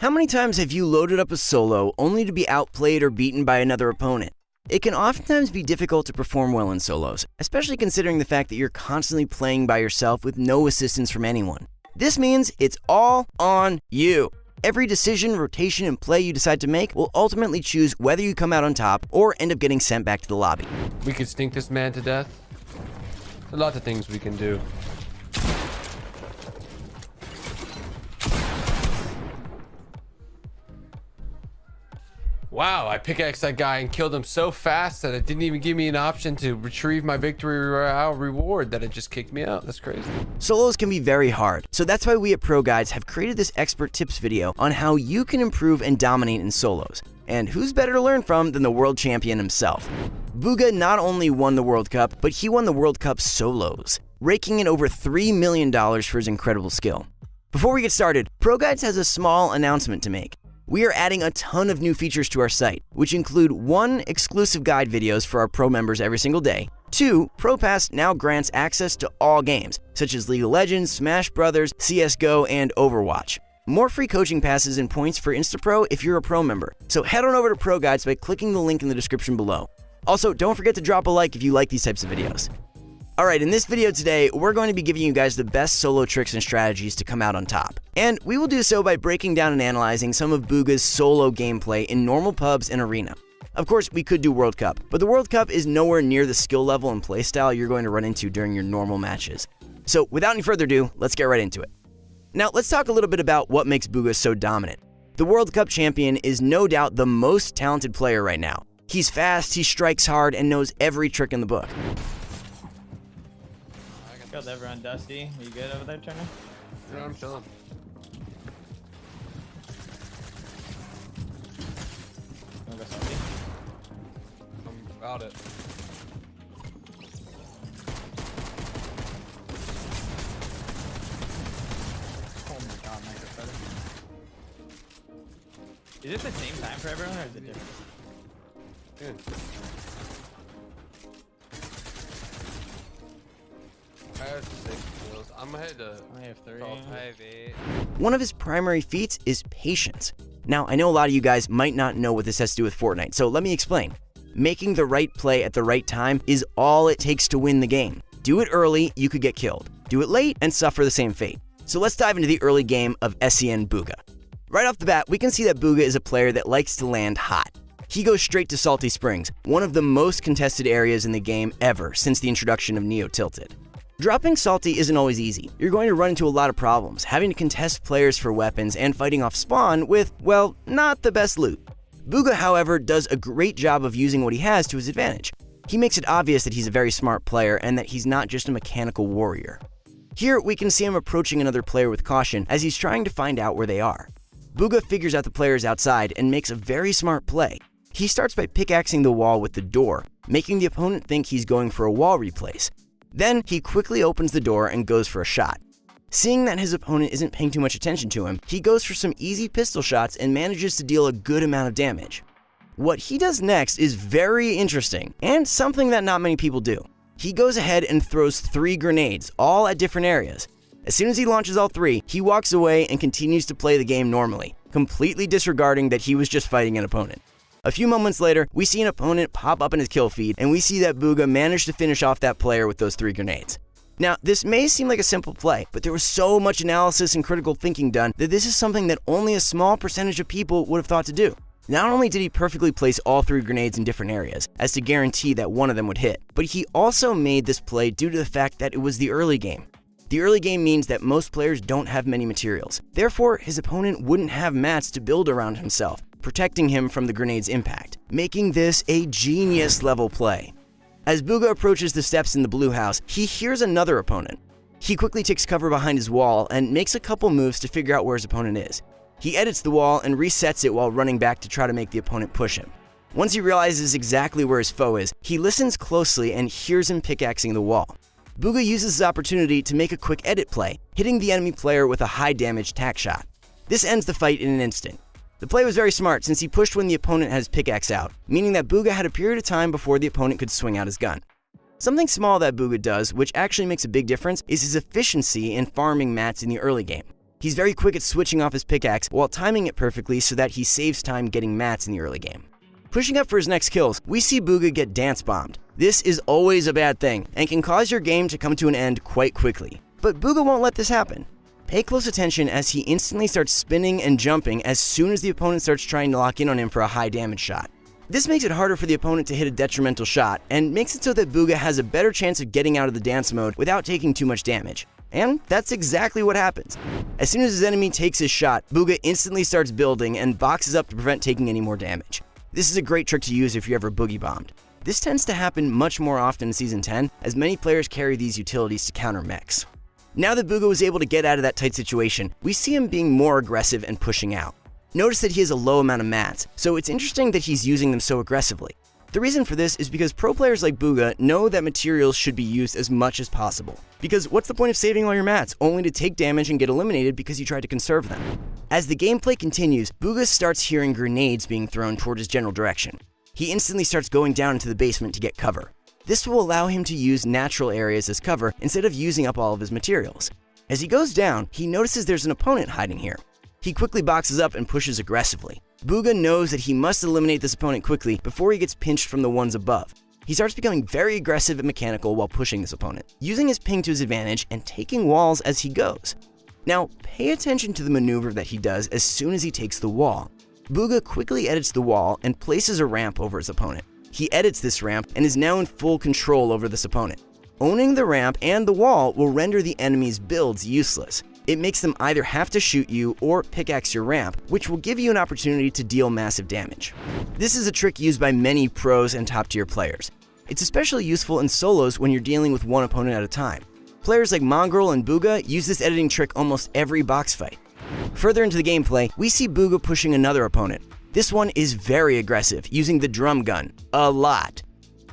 How many times have you loaded up a solo only to be outplayed or beaten by another opponent? It can oftentimes be difficult to perform well in solos, especially considering the fact that you're constantly playing by yourself with no assistance from anyone. This means it's all on you. Every decision, rotation, and play you decide to make will ultimately choose whether you come out on top or end up getting sent back to the lobby. We could stink this man to death. A lot of things we can do. Wow, I pickaxed that guy and killed him so fast that it didn't even give me an option to retrieve my victory royale reward, that it just kicked me out. That's crazy. Solos can be very hard, so that's why we at Pro Guides have created this expert tips video on how you can improve and dominate in solos. And who's better to learn from than the world champion himself? Bugha not only won the World Cup, but he won the World Cup solos, raking in over $3 million for his incredible skill. Before we get started, Pro Guides has a small announcement to make. We are adding a ton of new features to our site, which include 1. Exclusive guide videos for our Pro members every single day. 2. Pro Pass now grants access to all games, such as League of Legends, Smash Brothers, CSGO, and Overwatch. More free coaching passes and points for InstaPro if you're a Pro member. So head on over to Pro Guides by clicking the link in the description below. Also, don't forget to drop a like if you like these types of videos. Alright, in this video today, we're going to be giving you guys the best solo tricks and strategies to come out on top. And we will do so by breaking down and analyzing some of Bugha's solo gameplay in normal pubs and arena. Of course, we could do World Cup, but the World Cup is nowhere near the skill level and playstyle you're going to run into during your normal matches. So without any further ado, let's get right into it. Now, let's talk a little bit about what makes Bugha so dominant. The World Cup champion is no doubt the most talented player right now. He's fast, he strikes hard, and knows every trick in the book. Killed everyone. Dusty, are you good over there, Turner? Yeah, I'm chilling. Wanna go salty? I'm about it. Oh my god, microphone. Is it the same time for everyone, or is it different? Good. I have 6 kills. I'm ahead to. I have 3. One of his primary feats is patience. Now, I know a lot of you guys might not know what this has to do with Fortnite, so let me explain. Making the right play at the right time is all it takes to win the game. Do it early, you could get killed. Do it late, and suffer the same fate. So let's dive into the early game of SEN Bugha. Right off the bat, we can see that Bugha is a player that likes to land hot. He goes straight to Salty Springs, one of the most contested areas in the game ever since the introduction of Neo Tilted. Dropping Salty isn't always easy. You're going to run into a lot of problems, having to contest players for weapons and fighting off spawn with, well, not the best loot. Bugha, however, does a great job of using what he has to his advantage. He makes it obvious that he's a very smart player and that he's not just a mechanical warrior. Here, we can see him approaching another player with caution as he's trying to find out where they are. Bugha figures out the players outside and makes a very smart play. He starts by pickaxing the wall with the door, making the opponent think he's going for a wall replace. Then, he quickly opens the door and goes for a shot. Seeing that his opponent isn't paying too much attention to him, he goes for some easy pistol shots and manages to deal a good amount of damage. What he does next is very interesting, and something that not many people do. He goes ahead and throws 3 grenades, all at different areas. As soon as he launches all 3, he walks away and continues to play the game normally, completely disregarding that he was just fighting an opponent. A few moments later, we see an opponent pop up in his kill feed, and we see that Bugha managed to finish off that player with those 3 grenades. Now, this may seem like a simple play, but there was so much analysis and critical thinking done that this is something that only a small percentage of people would have thought to do. Not only did he perfectly place all 3 grenades in different areas, as to guarantee that one of them would hit, but he also made this play due to the fact that it was the early game. The early game means that most players don't have many materials. Therefore, his opponent wouldn't have mats to build around himself, protecting him from the grenade's impact, making this a genius level play. As Bugha approaches the steps in the blue house, he hears another opponent. He quickly takes cover behind his wall and makes a couple moves to figure out where his opponent is. He edits the wall and resets it while running back to try to make the opponent push him. Once he realizes exactly where his foe is, he listens closely and hears him pickaxing the wall. Bugha uses this opportunity to make a quick edit play, hitting the enemy player with a high damage tack shot. This ends the fight in an instant. The play was very smart since he pushed when the opponent had his pickaxe out, meaning that Bugha had a period of time before the opponent could swing out his gun. Something small that Bugha does, which actually makes a big difference, is his efficiency in farming mats in the early game. He's very quick at switching off his pickaxe while timing it perfectly so that he saves time getting mats in the early game. Pushing up for his next kills, we see Bugha get dance bombed. This is always a bad thing and can cause your game to come to an end quite quickly. But Bugha won't let this happen. Pay close attention as he instantly starts spinning and jumping as soon as the opponent starts trying to lock in on him for a high damage shot. This makes it harder for the opponent to hit a detrimental shot and makes it so that Bugha has a better chance of getting out of the dance mode without taking too much damage. And that's exactly what happens. As soon as his enemy takes his shot, Bugha instantly starts building and boxes up to prevent taking any more damage. This is a great trick to use if you're ever boogie bombed. This tends to happen much more often in Season 10, as many players carry these utilities to counter mechs. Now that Bugha was able to get out of that tight situation, we see him being more aggressive and pushing out. Notice that he has a low amount of mats, so it's interesting that he's using them so aggressively. The reason for this is because pro players like Bugha know that materials should be used as much as possible. Because what's the point of saving all your mats, only to take damage and get eliminated because you tried to conserve them? As the gameplay continues, Bugha starts hearing grenades being thrown toward his general direction. He instantly starts going down into the basement to get cover. This will allow him to use natural areas as cover instead of using up all of his materials. As he goes down, he notices there's an opponent hiding here. He quickly boxes up and pushes aggressively. Bugha knows that he must eliminate this opponent quickly before he gets pinched from the ones above. He starts becoming very aggressive and mechanical while pushing this opponent, using his ping to his advantage and taking walls as he goes. Now, pay attention to the maneuver that he does as soon as he takes the wall. Bugha quickly edits the wall and places a ramp over his opponent. He edits this ramp and is now in full control over this opponent. Owning the ramp and the wall will render the enemy's builds useless. It makes them either have to shoot you or pickaxe your ramp, which will give you an opportunity to deal massive damage. This is a trick used by many pros and top tier players. It's especially useful in solos when you're dealing with one opponent at a time. Players like Mongrel and Bugha use this editing trick almost every box fight. Further into the gameplay, we see Bugha pushing another opponent. This one is very aggressive, using the drum gun, a lot.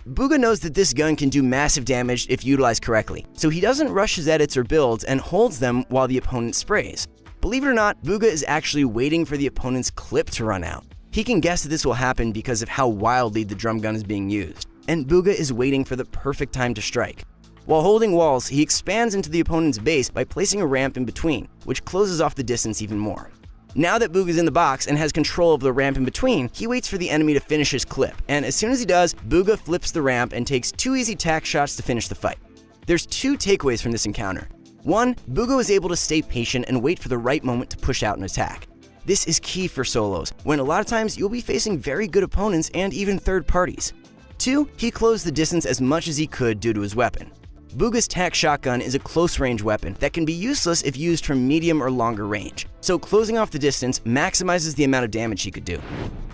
Bugha knows that this gun can do massive damage if utilized correctly, so he doesn't rush his edits or builds and holds them while the opponent sprays. Believe it or not, Bugha is actually waiting for the opponent's clip to run out. He can guess that this will happen because of how wildly the drum gun is being used, and Bugha is waiting for the perfect time to strike. While holding walls, he expands into the opponent's base by placing a ramp in between, which closes off the distance even more. Now that Bugha's in the box and has control of the ramp in between, he waits for the enemy to finish his clip, and as soon as he does, Bugha flips the ramp and takes 2 easy tack shots to finish the fight. There's 2 takeaways from this encounter. 1, Bugha was able to stay patient and wait for the right moment to push out an attack. This is key for solos, when a lot of times you'll be facing very good opponents and even third parties. 2, he closed the distance as much as he could due to his weapon. Bugha's tack shotgun is a close-range weapon that can be useless if used from medium or longer range, so closing off the distance maximizes the amount of damage he could do.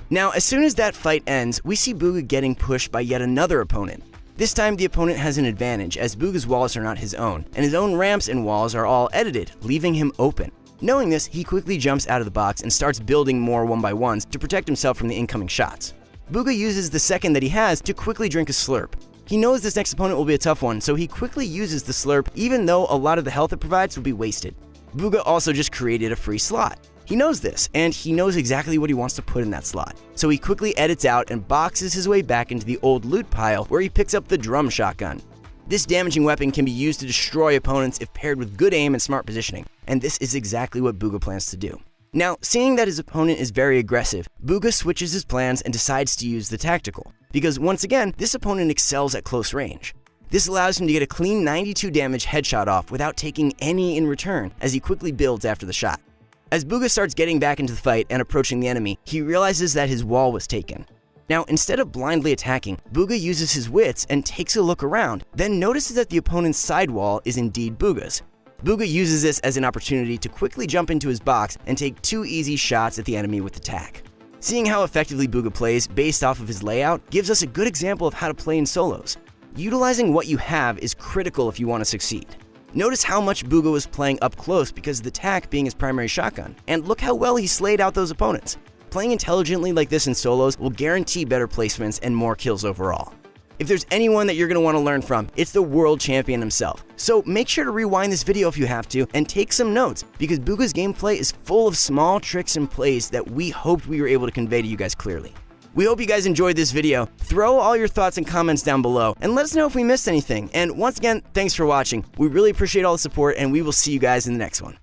Now, as soon as that fight ends, we see Bugha getting pushed by yet another opponent. This time, the opponent has an advantage, as Bugha's walls are not his own, and his own ramps and walls are all edited, leaving him open. Knowing this, he quickly jumps out of the box and starts building more 1x1s to protect himself from the incoming shots. Bugha uses the second that he has to quickly drink a slurp. He knows this next opponent will be a tough one, so he quickly uses the slurp even though a lot of the health it provides will be wasted. Bugha also just created a free slot. He knows this, and he knows exactly what he wants to put in that slot. So he quickly edits out and boxes his way back into the old loot pile where he picks up the drum shotgun. This damaging weapon can be used to destroy opponents if paired with good aim and smart positioning, and this is exactly what Bugha plans to do. Now, seeing that his opponent is very aggressive, Bugha switches his plans and decides to use the tactical, because once again, this opponent excels at close range. This allows him to get a clean 92 damage headshot off without taking any in return, as he quickly builds after the shot. As Bugha starts getting back into the fight and approaching the enemy, he realizes that his wall was taken. Now, instead of blindly attacking, Bugha uses his wits and takes a look around, then notices that the opponent's side wall is indeed Bugha's. Bugha uses this as an opportunity to quickly jump into his box and take 2 easy shots at the enemy with the tack. Seeing how effectively Bugha plays based off of his layout gives us a good example of how to play in solos. Utilizing what you have is critical if you want to succeed. Notice how much Bugha was playing up close because of the tack being his primary shotgun, and look how well he slayed out those opponents. Playing intelligently like this in solos will guarantee better placements and more kills overall. If there's anyone that you're going to want to learn from, it's the world champion himself. So make sure to rewind this video if you have to and take some notes, because Bugha's gameplay is full of small tricks and plays that we hoped we were able to convey to you guys clearly. We hope you guys enjoyed this video. Throw all your thoughts and comments down below and let us know if we missed anything. And once again, thanks for watching. We really appreciate all the support, and we will see you guys in the next one.